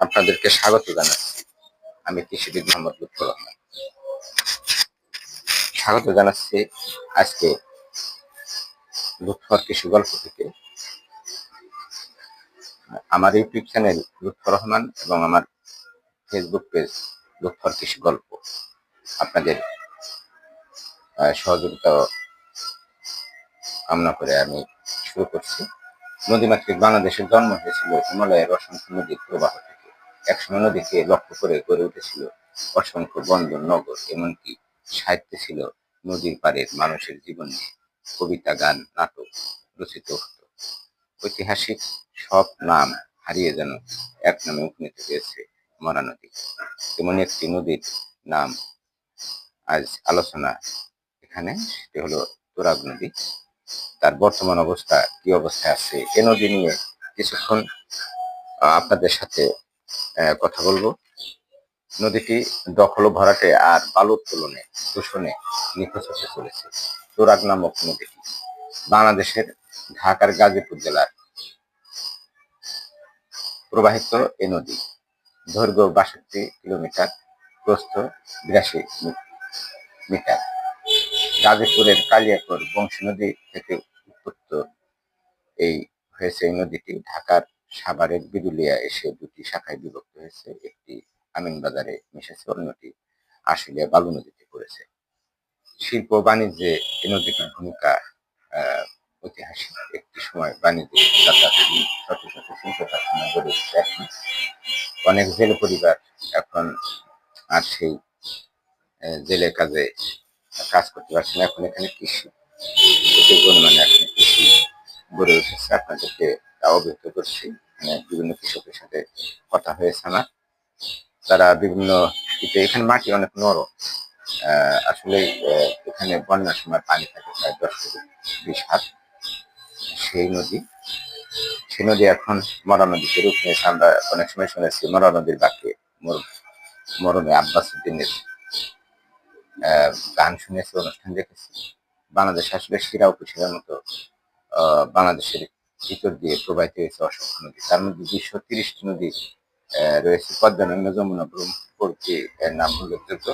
আপনাদেরকে স্বাগত জানাচ্ছি। আমি কৃষিবিদ মোহাম্মদ লুৎফর রহমান। স্বাগত জানাচ্ছি আজকে লুৎফর কৃষি গল্প থেকে। আমার ইউটিউব চ্যানেল লুৎফর রহমান এবং আমার ফেসবুক পেজ লুৎফর কৃষি গল্প, আপনাদের সহযোগিতা কামনা করে আমি শুরু করছি। নদীমাতৃক বাংলাদেশের জন্ম হয়েছিল হিমালয়ের অসংখ্য নদীর প্রবাহ থেকে। একসময় নদীকে লক্ষ্য করে গড়ে উঠেছিল অসংখ্য বন্দর, নগর, এমনকি সাহিত্যে ছিল নদীর পাড়ের মানুষের জীবন নিয়ে কবিতা, গান, নাটক রচিত হতো। ঐতিহাসিক সব নাম হারিয়ে যেন এক নামে উপনীত হয়েছে মরা নদী। এমন একটি নদীর নাম আজ আলোচনা এখানে, সেটি হলো তুরাগ নদী। তার বর্তমান অবস্থা কি অবস্থায় আছে এ নদী নিয়ে কিছুক্ষণ আপনাদের সাথে কথা বলবো। নদীটি দখল ভরাটে আর বালু উত্তোলনে দূষণে নিখোঁজ হতে চলেছে। তুরাগ নামক নদীটি বাংলাদেশের ঢাকার গাজীপুর জেলার প্রবাহিত এ নদী। দৈর্ঘ্য ৬২ কিলোমিটার, প্রস্থ ৮২ মিটার। গাজীপুরের কালিয়াকৈর বংশী নদী থেকে উৎপত্ত এই নদীটি ঢাকার সাভারের বিরুলিয়া এসে দুটি শাখায় বিভক্ত হয়েছে। একটি আমিনবাজারে মিশেছে, অন্যটি আশুলিয়া বালু নদীতে পড়েছে। শিল্প বাণিজ্যে এই নদীটির ভূমিকা ঐতিহাসিক। একটি সময় বাণিজ্যিক যাতায়াত শত শত শিল্প কারখানা গড়ে উঠেছে। এখন অনেক জেলে পরিবার এখন আর সেই জেলের কাজে কাজ করতে পারছে না। এখন এখানে কৃষি পরিমাণে এখন কৃষি গড়ে উঠেছে। আপনাদেরকে অবহিত করছি। বিভিন্ন কৃষকের সাথে কথা হয়েছে আমার, তারা বিভিন্ন এখানে মাটি অনেক নরম। আসলে এখানে বন্যার সময় পানি থাকে প্রায় ১০ থেকে ২০ হাত। সেই নদী এখন মরা নদীতে রূপ নিয়েছে। আমরা অনেক সময় শুনেছি মরা নদীর বাঁকে মরমে আব্বাস উদ্দিনের গান শুনেছি, অনুষ্ঠান দেখেছি। বাংলাদেশে আসলে শিরা উপশিরার মতো বাংলাদেশের ভিতর দিয়ে প্রবাহিত হয়েছে অসংখ্য নদী। তার মধ্যে ২৩০টি নদী রয়েছে। পদ্মা, মেঘনা, যমুনা, ব্রহ্মপুত্র এর নাম উল্লেখযোগ্য।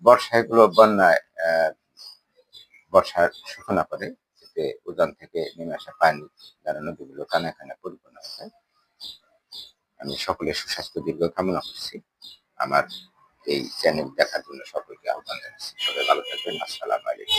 বর্ষা এগুলো বন্যায় বর্ষার সূচনা করে, এতে উজান থেকে নেমে আসা পানি দ্বারা নদীগুলো কানায় কানায় পরিপূর্ণ হয়। আমি সকলের সুস্বাস্থ্য দীর্ঘ কামনা করছি। আমার এই চ্যানেল দেখার জন্য সকলকে আহ্বান জানাচ্ছি। সবাই ভালো থাকবেন। আসসালামু আলাইকুম।